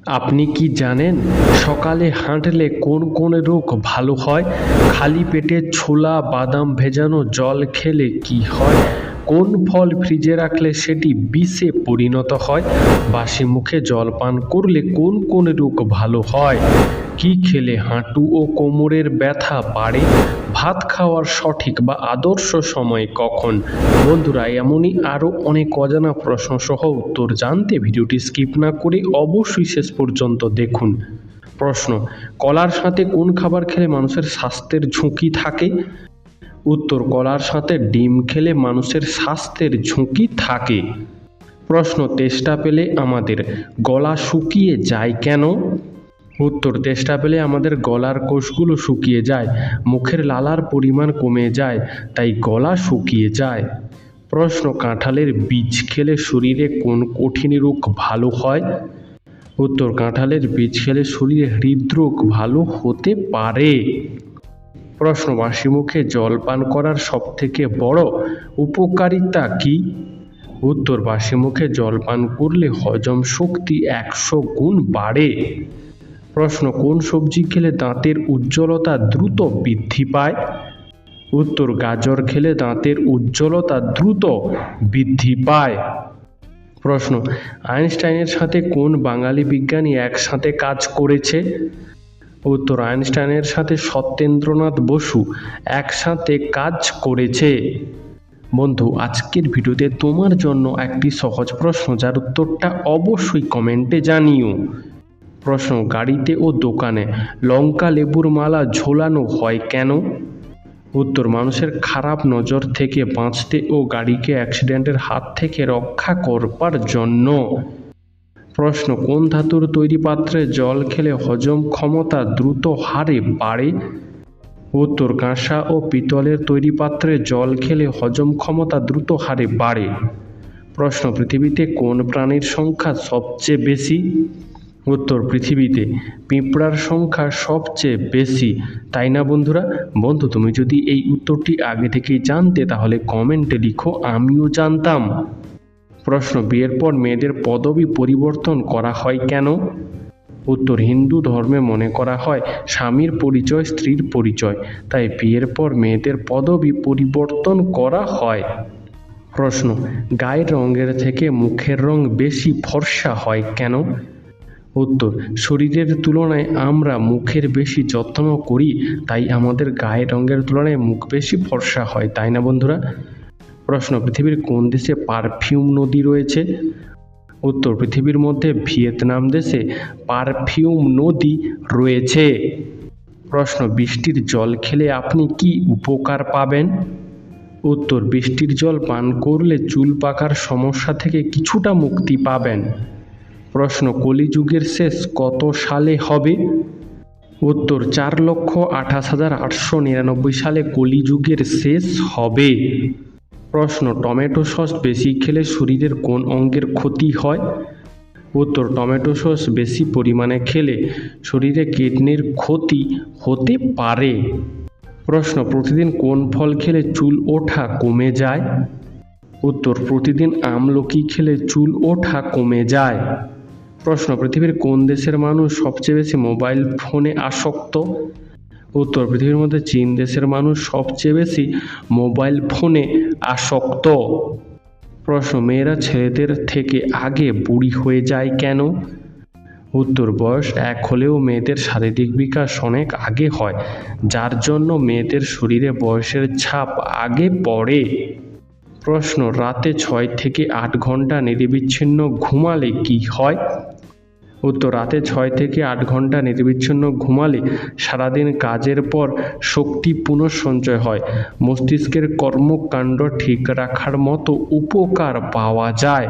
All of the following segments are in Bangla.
আপনি কি জানেন সকালে হাঁটলে কোন কোন রোগ ভালো হয়? খালি পেটে ছোলা বাদাম ভেজানো জল খেলে কি হয়? কোন ফল ফ্রিজে রাখলে সেটি বিষে পরিণত হয়? বাসি মুখে জল পান করলে কোন কোন রোগ ভালো হয়? কি খেলে হাঁটু ও কোমরের ব্যথা বাড়ে? ভাত খাওয়ার সঠিক বা আদর্শ সময় কখন? বন্ধুরা, এমনই আরও অনেক অজানা প্রশ্ন সহ উত্তর জানতে ভিডিওটি স্কিপ না করে অবশ্যই শেষ পর্যন্ত দেখুন। প্রশ্ন: কলার সাথে কোন খাবার খেলে মানুষের স্বাস্থ্যের ঝুঁকি থাকে? উত্তর: কলার সাথে ডিম খেলে মানুষের স্বাস্থ্যের ঝুঁকি থাকে। প্রশ্ন: তেষ্টা পেলে আমাদের গলা শুকিয়ে যায় কেন? উত্তর: তেষ্টা পেলে আমাদের গলার কোষগুলো শুকিয়ে যায়, মুখের লালার পরিমাণ কমে যায়, তাই গলা শুকিয়ে যায়। প্রশ্ন: কাঁঠালের বীজ খেলে শরীরে কোন কঠিন রোগ ভালো হয়? উত্তর: কাঁঠালের বীজ খেলে শরীরে হৃদরোগ ভালো হতে পারে। প্রশ্ন: বাসি মুখে জল পান করার সবথেকে বড় উপকারিতা কি? উত্তর: বাসি মুখে জল পান করলে হজম শক্তি 100 গুণ বাড়ে। প্রশ্ন: কোন সবজি খেলে দাঁতের উজ্জ্বলতা দ্রুত বৃদ্ধি পায়? উত্তর: গাজর খেলে দাঁতের উজ্জ্বলতা দ্রুত বৃদ্ধি পায়। প্রশ্ন: আইনস্টাইনের সাথে কোন বাঙালি বিজ্ঞানী একসাথে কাজ করেছে? উত্তর: আইনস্টাইনের সাথে সত্যেন্দ্রনাথ বসু একসাথে কাজ করেছে। বন্ধু, আজকের ভিডিওতে তোমার জন্য একটি সহজ প্রশ্ন, যার উত্তরটা অবশ্যই কমেন্টে জানিও। প্রশ্ন: গাড়িতে ও দোকানে লঙ্কা লেবুর মালা ঝোলানো হয় কেন? উত্তর: মানুষের খারাপ নজর থেকে বাঁচতে ও গাড়িকে অ্যাক্সিডেন্টের হাত থেকে রক্ষা করবার জন্য। প্রশ্ন: কোন ধাতুর তৈরি পাত্রে জল খেলে হজম ক্ষমতা দ্রুত হারে বাড়ে? উত্তর: কাঁসা ও পিতলের তৈরি পাত্রে জল খেলে হজম ক্ষমতা দ্রুত হারে বাড়ে। প্রশ্ন: পৃথিবীতে কোন প্রাণীর সংখ্যা সবচেয়ে বেশি? উত্তর: পৃথিবীতে পিঁপড়ার সংখ্যা সবচেয়ে বেশি, তাই না বন্ধুরা? বন্ধু, তুমি যদি এই উত্তরটি আগে থেকেই জানতে তাহলে কমেন্টে লিখো আমিও জানতাম। প্রশ্ন: বিয়ের পর মেয়েদের পদবি পরিবর্তন করা হয় কেন? উত্তর: হিন্দু ধর্মে মনে করা হয় স্বামীর পরিচয় স্ত্রীর পরিচয়, তাই বিয়ের পর মেয়েদের পদবি পরিবর্তন করা হয়। প্রশ্ন: গায়ের রঙের থেকে মুখের রং বেশি ফর্সা হয় কেন? উত্তর: শরীরের তুলনায় আমরা মুখের বেশি যত্ন করি, তাই আমাদের গায়ের রঙের তুলনায় মুখ বেশি ফর্সা হয়, তাই না বন্ধুরা? প্রশ্ন: পৃথিবীর কোন দেশে পারফিউম নদী রয়েছে? উত্তর: পৃথিবীর মধ্যে ভিয়েতনাম দেশে পারফিউম নদী রয়েছে। প্রশ্ন: বৃষ্টির জল খেলে আপনি কি উপকার পাবেন? উত্তর: বৃষ্টির জল পান করলে চুল পাকার সমস্যা থেকে কিছুটা মুক্তি পাবেন। প্রশ্ন: কলিযুগের শেষ কত সালে হবে? উত্তর: 4,28,899 সালে কলিযুগের শেষ হবে। প্রশ্ন: টমেটো সস বেশি খেলে শরীরের কোন অঙ্গের ক্ষতি হয়? উত্তর: টমেটো সস বেশি পরিমাণে খেলে শরীরে কিডনির ক্ষতি হতে পারে। প্রশ্ন: প্রতিদিন কোন ফল খেলে চুল ওঠা কমে যায়? উত্তর: প্রতিদিন আমলকি খেলে চুল ওঠা কমে যায়। প্রশ্ন: পৃথিবীর কোন দেশের মানুষ সবচেয়ে বেশি মোবাইল ফোনে আসক্ত? উত্তর: পৃথিবীর মধ্যে চীন দেশের মানুষ সবচেয়ে বেশি মোবাইল ফোনে আসক্ত। প্রশ্ন: মেয়েরা ছেলেদের থেকে আগে বুড়ি হয়ে যায় কেন? উত্তর: বয়স 1 হলেও মেয়েদের শারীরিক বিকাশ অনেক আগে হয়, যার জন্য মেয়েদের শরীরে বয়সের ছাপ আগে পড়ে। প্রশ্ন: রাতে 6 থেকে 8 ঘন্টা নিরবিচ্ছিন্ন ঘুমালে কি হয়? উত্তর: রাতে 6 থেকে 8 ঘন্টা নিরবিচ্ছিন্ন ঘুমালে সারাদিন কাজের পর শক্তি পুনঃসঞ্চয় হয়, মস্তিষ্কের কর্মকাণ্ড ঠিক রাখার মতো উপকার পাওয়া যায়।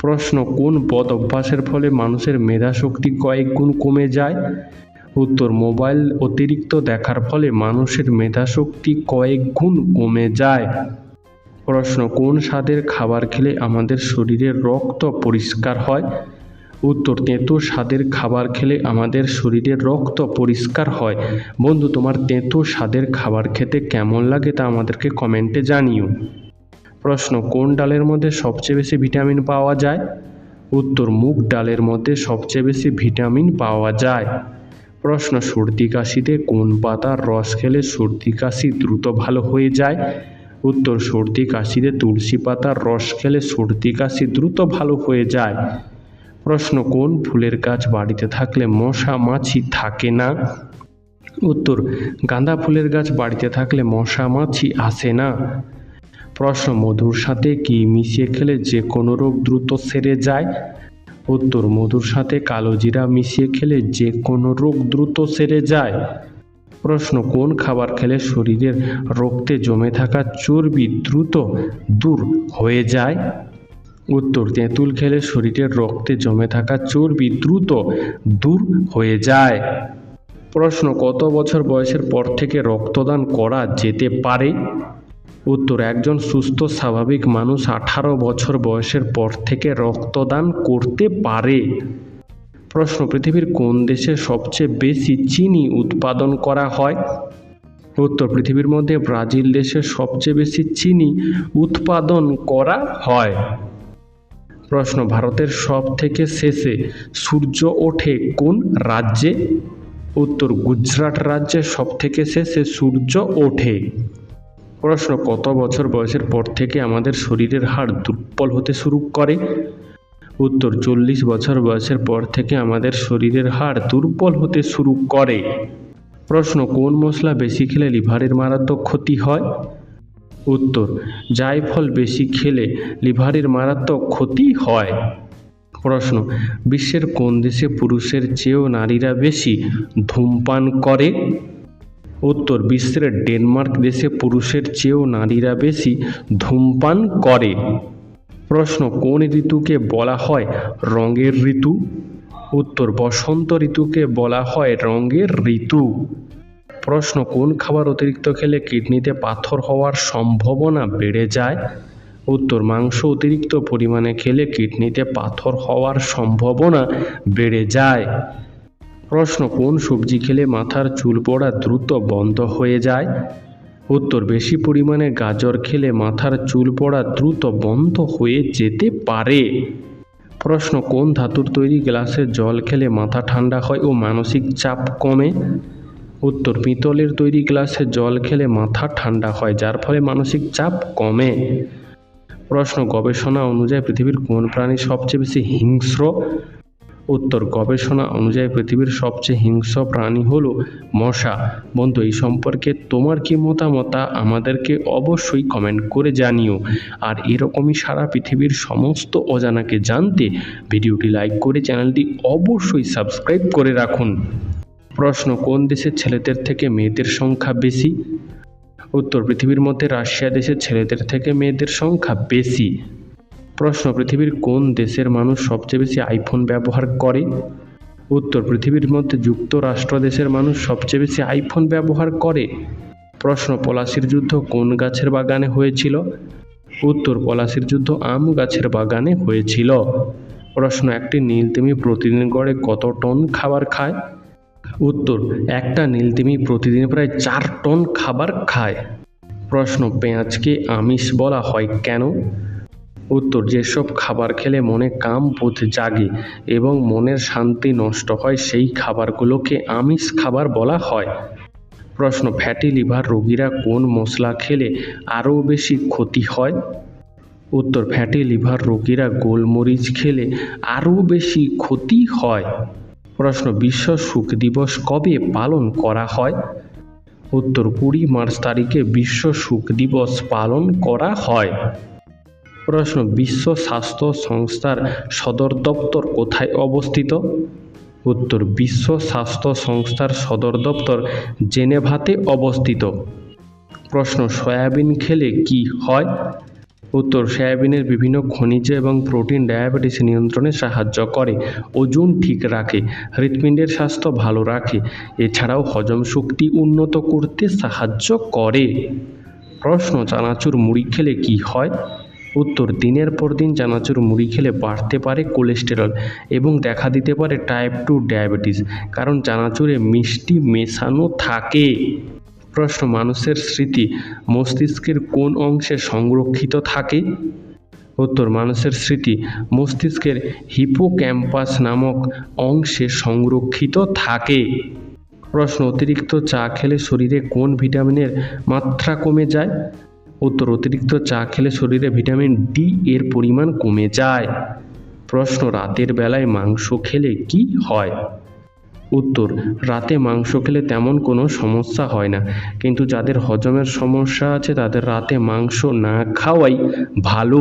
প্রশ্ন: কোন বদ অভ্যাসের ফলে মানুষের মেধাশক্তি কয়েক গুণ কমে যায়? উত্তর: মোবাইল অতিরিক্ত দেখার ফলে মানুষের মেধাশক্তি কয়েক গুণ কমে যায়। প্রশ্ন: কোন স্বাদের খাবার খেলে আমাদের শরীরের রক্ত পরিষ্কার হয়? উত্তর: তেঁতো স্বাদের খাবার খেলে আমাদের শরীরের রক্ত পরিষ্কার হয়। বন্ধু, তোমার তেঁতো স্বাদের খাবার খেতে কেমন লাগে তা আমাদেরকে কমেন্টে জানিও। প্রশ্ন: কোন ডালের মধ্যে সবচেয়ে বেশি ভিটামিন পাওয়া যায়? উত্তর মুগ ডালের মধ্যে সবচেয়ে বেশি ভিটামিন পাওয়া যায়। প্রশ্ন সর্দি কাশিতে কোন পাতার রস খেলে সর্দি কাশি দ্রুত ভালো হয়ে যায়? উত্তর সর্দি কাশিতে তুলসী পাতার রস খেলে সর্দি কাশি দ্রুত ভালো হয়ে যায়। প্রশ্ন কোন ফুলের গাছ বাড়িতে থাকলে মশা মাছি থাকে না? উত্তর গাঁদা ফুলের গাছ বাড়িতে থাকলে মশা মাছি আসে না। প্রশ্ন মধুর সাথে কি মিশিয়ে খেলে যে কোনো রোগ দ্রুত সেরে যায়? উত্তর মধুর সাথে কালো জিরা মিশিয়ে খেলে যে কোনো রোগ দ্রুত সেরে যায়। প্রশ্ন কোন খাবার খেলে শরীরের রক্তে জমে থাকা চর্বি দ্রুত দূর হয়ে যায়? উত্তর তেঁতুল খেলে শরীরের রক্তে জমে থাকা চর্বি দ্রুত দূর হয়ে যায়। প্রশ্ন কত বছর বয়সের পর থেকে রক্তদান করা যেতে পারে? উত্তর একজন সুস্থ স্বাভাবিক মানুষ 18 বছর বয়সের পর থেকে রক্তদান করতে পারে। প্রশ্ন পৃথিবীর কোন দেশে সবচেয়ে বেশি চিনি উৎপাদন করা হয়? উত্তর পৃথিবীর মধ্যে ব্রাজিল দেশে সবচেয়ে বেশি চিনি উৎপাদন করা হয়। প্রশ্ন ভারতের সব থেকে শেষে সূর্য ওঠে কোন রাজ্যে? উত্তর গুজরাট রাজ্যে সব থেকে শেষে সূর্য ওঠে। প্রশ্ন কত বছর বয়সের পর থেকে আমাদের শরীরের হাড় দুর্বল হতে শুরু করে? উত্তর 40 বছর বয়সের পর থেকে আমাদের শরীরের হাড় দুর্বল হতে শুরু করে। প্রশ্ন কোন মশলা বেশি খেলে লিভারের মারাত্মক ক্ষতি হয়? উত্তর জায়ফল বেশি খেলে লিভারের মারাত্মক ক্ষতি হয়। প্রশ্ন বিশ্বের কোন দেশে পুরুষের চেয়েও নারীরা বেশি ধূমপান করে? উত্তর বিশ্বের ডেনমার্ক দেশে পুরুষের চেয়েও নারীরা বেশি ধূমপান করে। প্রশ্ন কোন ঋতুকে বলা হয় রঙের ঋতু? উত্তর বসন্ত ঋতুকে বলা হয় রঙের ঋতু। প্রশ্ন কোন খাবার অতিরিক্ত খেলে কিডনিতে পাথর হওয়ার সম্ভাবনা বেড়ে যায়? উত্তর মাংস অতিরিক্ত পরিমাণে খেলে কিডনিতে পাথর হওয়ার সম্ভাবনা বেড়ে যায়। প্রশ্ন কোন সবজি খেলে মাথার চুল পড়া দ্রুত বন্ধ হয়ে যায়? উত্তর বেশি পরিমাণে গাজর খেলে মাথার চুল পড়া দ্রুত বন্ধ হয়ে যেতে পারে। প্রশ্ন কোন ধাতুর তৈরি গ্লাসে জল খেলে মাথা ঠান্ডা হয় ও মানসিক চাপ কমে? উত্তর পিতলের তৈরি গ্লাসে জল খেলে মাথা ঠান্ডা হয়, যার ফলে মানসিক চাপ কমে। প্রশ্ন গবেষণা অনুযায়ী পৃথিবীর কোন প্রাণী সবচেয়ে বেশি হিংস্র? উত্তর গবেষণা অনুযায়ী পৃথিবীর সবচেয়ে হিংস্র প্রাণী হলো মশা। বন্ধু এই সম্পর্কে তোমার কি মতামত তা আমাদেরকে অবশ্যই কমেন্ট করে জানিও। আর এরকমই সারা পৃথিবীর সমস্ত অজানাকে জানতে ভিডিওটি লাইক করে চ্যানেলটি অবশ্যই সাবস্ক্রাইব করে রাখুন। প্রশ্ন কোন দেশের ছেলেদের থেকে মেয়েদের সংখ্যা বেশি? উত্তর পৃথিবীর মধ্যে রাশিয়া দেশের ছেলেদের থেকে মেয়েদের সংখ্যা বেশি। প্রশ্ন পৃথিবীর কোন দেশের মানুষ সবচেয়ে বেশি আইফোন ব্যবহার করে? উত্তর পৃথিবীর মধ্যে যুক্তরাষ্ট্র দেশের মানুষ সবচেয়ে বেশি আইফোন ব্যবহার করে। প্রশ্ন পলাশির যুদ্ধ কোন গাছের বাগানে হয়েছিল? উত্তর পলাশির যুদ্ধ আম গাছের বাগানে হয়েছিল। প্রশ্ন একটি নীলতিমি প্রতিদিন গড়ে কত টন খাবার খায়? উত্তর একটা নীলতিমি প্রতিদিন প্রায় 4 টন খাবার খায়। প্রশ্ন পেঁয়াজকে আমিষ বলা হয় কেন? উত্তর যেসব খাবার খেলে মনে কামবোধ জাগে এবং মনের শান্তি নষ্ট হয় সেই খাবারগুলোকে আমিষ খাবার বলা হয়। প্রশ্ন ফ্যাটি লিভার রোগীরা কোন মশলা খেলে আরও বেশি ক্ষতি হয়? উত্তর ফ্যাটি লিভার রোগীরা গোলমরিচ খেলে আরও বেশি ক্ষতি হয়। প্রশ্ন বিশ্ব শোক দিবস কবে পালন করা হয়? উত্তর 20 মার্চ তারিখে বিশ্ব শোক দিবস পালন করা হয়। প্রশ্ন বিশ্ব স্বাস্থ্য সংস্থার সদর দপ্তর কোথায় অবস্থিত? উত্তর বিশ্ব স্বাস্থ্য সংস্থার সদর দপ্তর জেনেভাতে অবস্থিত। প্রশ্ন সয়াবিন খেলে কি হয়? উত্তর সয়াবিনের বিভিন্ন খনিজ এবং প্রোটিন ডায়াবেটিস নিয়ন্ত্রণে সাহায্য করে, ওজন ঠিক রাখে, হৃৎপিণ্ডের স্বাস্থ্য ভালো রাখে, এছাড়াও হজম শক্তি উন্নত করতে সাহায্য করে। প্রশ্ন চানাচুর মুড়ি খেলে কি হয়? উত্তর দিনের পর দিন চানাচুর মুড়ি খেলে বাড়তে পারে কোলেস্টেরল এবং দেখা দিতে পারে টাইপ 2 ডায়াবেটিস, কারণ চানাচুরে মিষ্টি মেশানো থাকে। প্রশ্ন মানুষের স্মৃতি মস্তিষ্কের কোন অংশে সংরক্ষিত থাকে? উত্তর, মানুষের স্মৃতি মস্তিষ্কের হিপোক্যাম্পাস নামক অংশে সংরক্ষিত থাকে। প্রশ্ন, অতিরিক্ত চা খেলে শরীরে কোন ভিটামিনের মাত্রা কমে যায়? উত্তর, অতিরিক্ত চা খেলে শরীরে ভিটামিন ডি এর পরিমাণ কমে যায়। প্রশ্ন, রাতের বেলায় মাংস খেলে কি হয়? উত্তর, রাতে মাংস খেলে তেমন কোনো সমস্যা হয় না, কিন্তু যাদের হজমের সমস্যা আছে তাদের রাতে মাংস না খাওয়াই ভালো।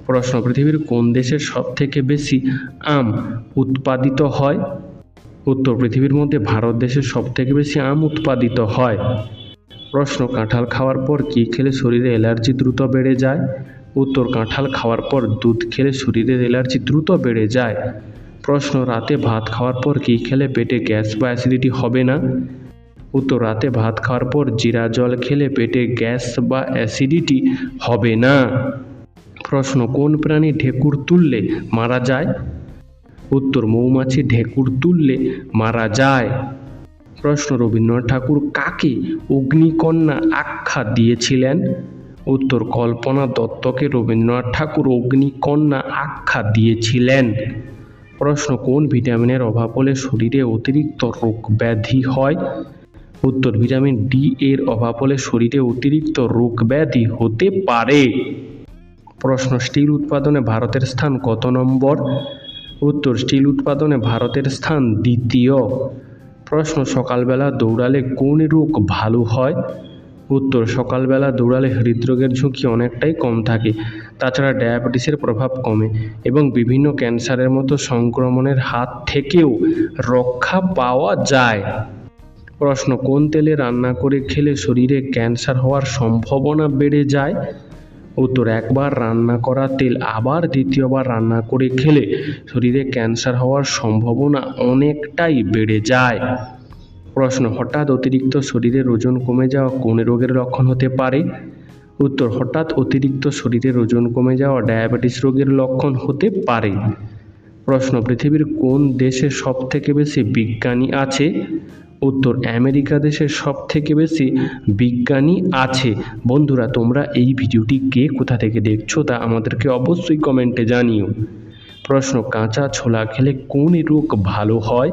প্রশ্ন, পৃথিবীর কোন দেশের সবথেকে বেশি আম উৎপাদিত হয়? উত্তর, পৃথিবীর মধ্যে ভারত দেশের সবথেকে বেশি আম উৎপাদিত হয়। প্রশ্ন, কাঁঠাল খাওয়ার পর কী খেলে শরীরে অ্যালার্জি দ্রুত বেড়ে যায়? উত্তর, কাঁঠাল খাওয়ার পর দুধ খেলে শরীরের অ্যালার্জি দ্রুত বেড়ে যায়। প্রশ্ন, রাতে ভাত খাওয়ার পর কী খেলে পেটে গ্যাস বা অ্যাসিডিটি হবে না? উত্তর, রাতে ভাত খাওয়ার পর জিরা জল খেলে পেটে গ্যাস বা অ্যাসিডিটি হবে না। প্রশ্ন, কোন প্রাণী ঢেকুর তুললে মারা যায়? উত্তর, মৌমাছি ঢেকুর তুললে মারা যায়। প্রশ্ন, রবীন্দ্রনাথ ঠাকুর কাকে অগ্নিকন্যা আখ্যা দিয়েছিলেন? উত্তর, কল্পনা দত্তকে রবীন্দ্রনাথ ঠাকুর অগ্নিকন্যা আখ্যা দিয়েছিলেন। প্রশ্ন, কোন ভিটামিনের অভাব হলে শরীরে অতিরিক্ত রোগ ব্যাধি হয়? উত্তর, ভিটামিন ডি এর অভাব হলে শরীরে অতিরিক্ত রোগ ব্যাধি হতে পারে। প্রশ্ন, স্টিল উৎপাদনে ভারতের স্থান কত নম্বর? উত্তর, স্টিল উৎপাদনে ভারতের স্থান দ্বিতীয়। প্রশ্ন, সকালবেলা দৌড়ালে কোন রোগ ভালো হয়? উত্তর, সকালবেলা দৌড়ালে হৃদরোগের ঝুঁকি অনেকটাই কম থাকে, তাছাড়া ডায়াবেটিসের প্রভাব কমে এবং বিভিন্ন ক্যান্সারের মতো সংক্রমণের হাত থেকেও রক্ষা পাওয়া যায়। প্রশ্ন, কোন তেলে রান্না করে খেলে শরীরে ক্যান্সার হওয়ার সম্ভাবনা বেড়ে যায়? উত্তর, একবার রান্না করা তেল আবার দ্বিতীয়বার রান্না করে খেলে শরীরে ক্যান্সার হওয়ার সম্ভাবনা অনেকটাই বেড়ে যায়। প্রশ্ন, হঠাৎ অতিরিক্ত শরীরের ওজন কমে যাওয়া কোন রোগের লক্ষণ হতে পারে? উত্তর, হঠাৎ অতিরিক্ত শরীরের ওজন কমে যাওয়া ডায়াবেটিস রোগের লক্ষণ হতে পারে। প্রশ্ন, পৃথিবীর কোন দেশে সবথেকে বেশি বিজ্ঞানী আছে? উত্তর, আমেরিকা দেশে সবথেকে বেশি বিজ্ঞানী আছে। বন্ধুরা, তোমরা এই ভিডিওটি কে কোথা থেকে দেখছো তা আমাদেরকে অবশ্যই কমেন্টে জানিও। প্রশ্ন, কাঁচা ছোলা খেলে কোন রোগ ভালো হয়?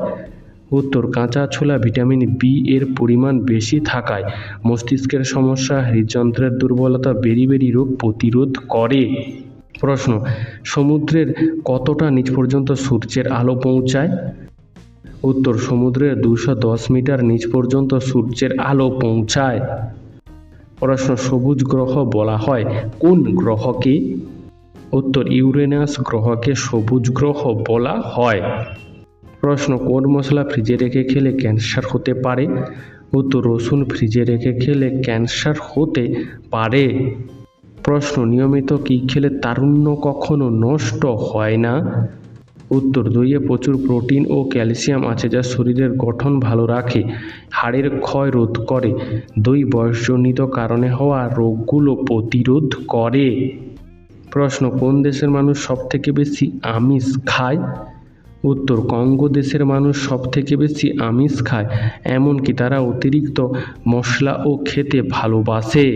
উত্তর, কাঁচা ছোলা ভিটামিন বি এর পরিমাণ বেশি থাকায় মস্তিষ্কের সমস্যা, হৃদযন্ত্রের দুর্বলতা, বেরি রোগ প্রতিরোধ করে। প্রশ্ন, সমুদ্রের কতটা নিচ পর্যন্ত সূর্যের আলো পৌঁছায়? উত্তর, সমুদ্রের 210 মিটার নিচ পর্যন্ত সূর্যের আলো পৌঁছায়। প্রশ্ন, সবুজ গ্রহ বলা হয় কোন গ্রহকে? উত্তর, ইউরেনাস গ্রহকে সবুজ গ্রহ বলা হয়। প্রশ্ন, কোন মশলা ফ্রিজে রেখে খেলে ক্যান্সার হতে পারে? উত্তর, রসুন ফ্রিজে রেখে খেলে ক্যান্সার হতে পারে। প্রশ্ন, নিয়মিত কী খেলে তারুণ্য কখনো নষ্ট হয় না? উত্তর, দইয়ে প্রচুর প্রোটিন ও ক্যালসিয়াম আছে যা শরীরের গঠন ভালো রাখে, হাড়ের ক্ষয় রোধ করে। দই বয়সজনিত কারণে হওয়া রোগগুলো প্রতিরোধ করে। প্রশ্ন, কোন দেশের মানুষ সবথেকে বেশি আমিষ খায়? উত্তর, কঙ্গো দেশের মানুষ সবথেকে বেশি আমিষ খায়, এমনকি তারা অতিরিক্ত মশলাও খেতে ভালোবাসে।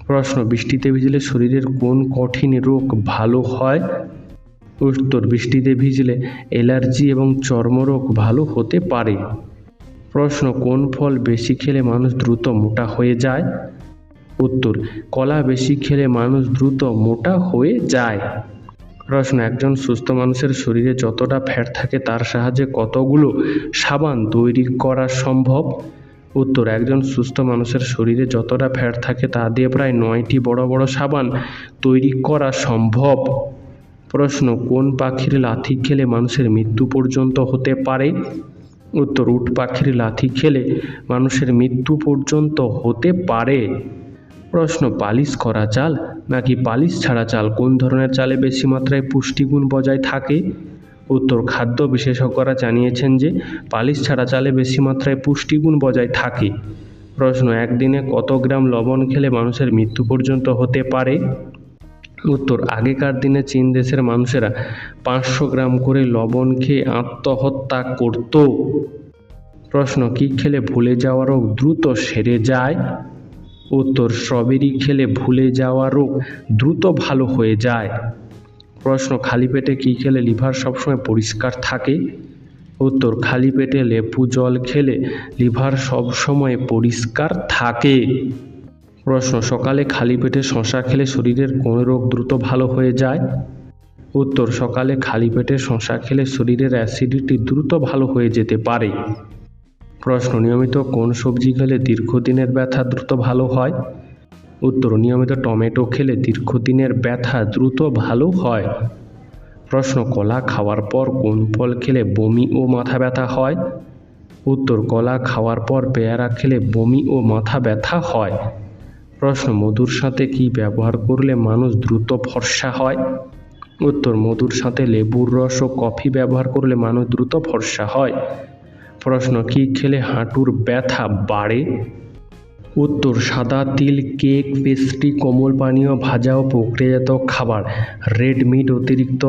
প্রশ্ন, বৃষ্টিতে ভিজলে শরীরের কোন কঠিন রোগ ভালো হয়? উত্তর, বৃষ্টিতে ভিজলে অ্যালার্জি এবং চর্মরোগ ভালো হতে পারে। প্রশ্ন, কোন ফল বেশি খেলে মানুষ দ্রুত মোটা হয়ে যায়? উত্তর, কলা বেশি খেলে মানুষ দ্রুত মোটা হয়ে যায়। প্রশ্ন, একজন সুস্থ মানুষের শরীরে যতটা ফ্যাট থাকে তার সাহায্যে কতগুলো সাবান তৈরি করা সম্ভব? উত্তর, একজন সুস্থ মানুষের শরীরে যতটা ফ্যাট থাকে তা দিয়ে প্রায় 9টি বড় বড় সাবান তৈরি করা সম্ভব। প্রশ্ন, কোন পাখির লাথি খেলে মানুষের মৃত্যু পর্যন্ত হতে পারে? উত্তর, উট পাখির লাথি খেলে মানুষের মৃত্যু পর্যন্ত হতে পারে। প্রশ্ন, পালিশ করা চাল নাকি পালিশ ছাড়া চাল কোন ধরনের চালে বেশি মাত্রায় পুষ্টিগুণ বজায় থাকে? উত্তর, খাদ্য বিশেষজ্ঞরা জানিয়েছেন যে পালিশ ছাড়া চালে বেশি মাত্রায় পুষ্টিগুণ বজায় থাকে। প্রশ্ন, একদিনে কত গ্রাম লবণ খেলে মানুষের মৃত্যু পর্যন্ত হতে পারে? উত্তর, আগেকার দিনে চীন দেশের মানুষেরা 500 গ্রাম করে লবণ খেয়ে আত্মহত্যা করত। প্রশ্ন, কী খেলে ভুলে যাওয়া রোগ দ্রুত সেরে যায়? উত্তর, স্ট্রবেরি খেলে ভুলে যাওয়া রোগ দ্রুত ভালো হয়ে যায়। প্রশ্ন, খালি পেটে কী খেলে লিভার সবসময় পরিষ্কার থাকে? উত্তর, খালি পেটে লেবু জল খেলে লিভার সবসময় পরিষ্কার থাকে। প্রশ্ন, সকালে খালি পেটে শশা খেলে শরীরের কোন রোগ দ্রুত ভালো হয়ে যায়? উত্তর, সকালে খালি পেটে শশা খেলে শরীরের অ্যাসিডিটি দ্রুত ভালো হয়ে যেতে পারে। প্রশ্ন, নিয়মিত কোন সবজি খেলে দীর্ঘদিনের ব্যথা দ্রুত ভালো হয়? উত্তর, নিয়মিত টমেটো খেলে দীর্ঘদিনের ব্যথা দ্রুত ভালো হয়। প্রশ্ন, কলা খাওয়ার পর কোন ফল খেলে বমি ও মাথা ব্যথা হয়? উত্তর, কলা খাওয়ার পর পেয়ারা খেলে বমি ও মাথা ব্যথা হয়। প্রশ্ন, মধুর সাথে কি ব্যবহার করলে মানুষ দ্রুত ফর্সা হয়? উত্তর, মধুর সাথে লেবুর রস ও কফি ব্যবহার করলে মানুষ দ্রুত ফর্সা হয়। প্রশ্ন, কি খেলে হাঁটুর ব্যথা বাড়ে? উত্তর, সাদা তিল, কেক, পেস্ট্রি, কোমল পানীয়, ভাজা ও প্রক্রিয়াজাত খাবার, রেড মিট, অতিরিক্ত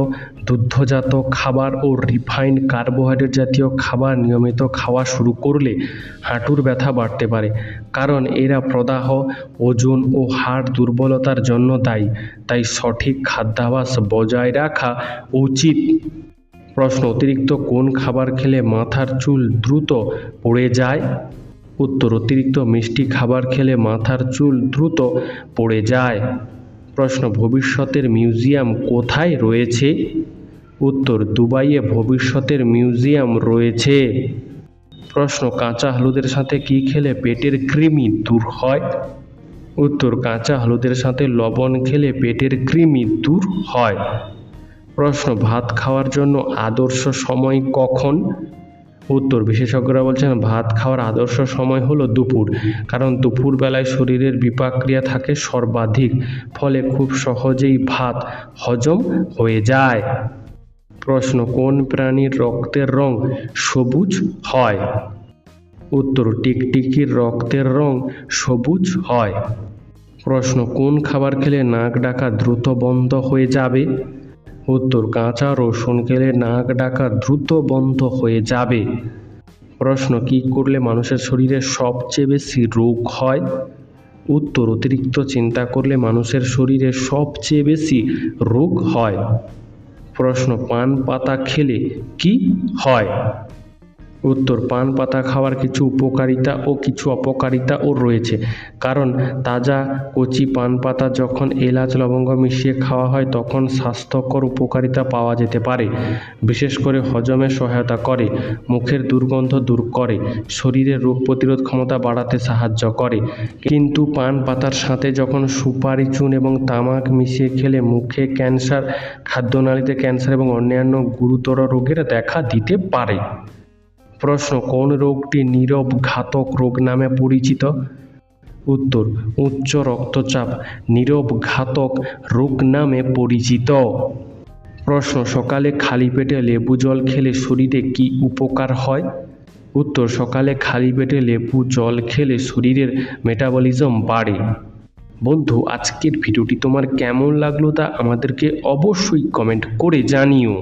দুগ্ধজাত খাবার ও রিফাইন্ড কার্বোহাইড্রেট জাতীয় খাবার নিয়মিত খাওয়া শুরু করলে হাঁটুর ব্যথা বাড়তে পারে, কারণ এরা প্রদাহ, ওজন ও হাড় দুর্বলতার জন্য দায়ী। তাই সঠিক খাদ্যাভ্যাস বজায় রাখা উচিত। প্রশ্ন, অতিরিক্ত কোন খাবার খেলে মাথার চুল দ্রুত পড়ে যায়? উত্তর, অতিরিক্ত মিষ্টি খাবার খেলে মাথার চুল দ্রুত পড়ে যায়। প্রশ্ন, ভবিষ্যতের মিউজিয়াম কোথায় রয়েছে? উত্তর, দুবাইয়ে ভবিষ্যতের মিউজিয়াম রয়েছে। প্রশ্ন, কাঁচা হলুদের সাথে কি খেলে পেটের কৃমি দূর হয়? উত্তর, কাঁচা হলুদের সাথে লবণ খেলে পেটের কৃমি দূর হয়। প্রশ্ন, ভাত খাওয়ার জন্য আদর্শ সময় কখন? উত্তর, বিশেষজ্ঞরা বলছেন ভাত খাওয়ার আদর্শ সময় হলো দুপুর, কারণ দুপুর বেলায় শরীরের বিপাক ক্রিয়া থাকে সর্বাধিক, ফলে খুব সহজেই ভাত হজম হয়ে যায়। প্রশ্ন, কোন প্রাণীর রক্তের রং সবুজ হয়? উত্তর, টিকটিকির রক্তের রং সবুজ হয়। প্রশ্ন, কোন খাবার খেলে নাক ডাকা দ্রুত বন্ধ হয়ে যাবে? উত্তর, কাঁচা রসুন খেলে নাক ডাকা দ্রুত বন্ধ হয়ে যাবে। প্রশ্ন, কী করলে মানুষের শরীরে সবচেয়ে বেশি রোগ হয়? উত্তর, অতিরিক্ত চিন্তা করলে মানুষের শরীরে সবচেয়ে বেশি রোগ হয়। প্রশ্ন, পান পাতা খেলে কি হয়? উত্তর, পান পাতা খাওয়ার কিছু উপকারিতা ও কিছু অপকারিতাও রয়েছে, কারণ তাজা কচি পান পাতা যখন এলাচ লবঙ্গ মিশিয়ে খাওয়া হয় তখন স্বাস্থ্যকর উপকারিতা পাওয়া যেতে পারে। বিশেষ করে হজমে সহায়তা করে, মুখের দুর্গন্ধ দূর করে, শরীরের রোগ প্রতিরোধ ক্ষমতা বাড়াতে সাহায্য করে। কিন্তু পান পাতার সাথে যখন সুপারি, চুন এবং তামাক মিশিয়ে খেলে মুখে ক্যান্সার, খাদ্যনালীতে ক্যান্সার এবং অন্যান্য গুরুতর রোগের দেখা দিতে পারে। প্রশ্ন, কোন রোগটি নীরব ঘাতক রোগ নামে পরিচিত? উত্তর, উচ্চ রক্তচাপ নীরব ঘাতক রোগ নামে পরিচিত। প্রশ্ন, সকালে খালি পেটে লেবু জল খেলে শরীরে কি উপকার হয়? উত্তর, সকালে খালি পেটে লেবু জল খেলে শরীরের মেটাবলিজম বাড়ে। বন্ধু, আজকের ভিডিওটি তোমার কেমন লাগলো তা আমাদেরকে অবশ্যই কমেন্ট করে জানিও।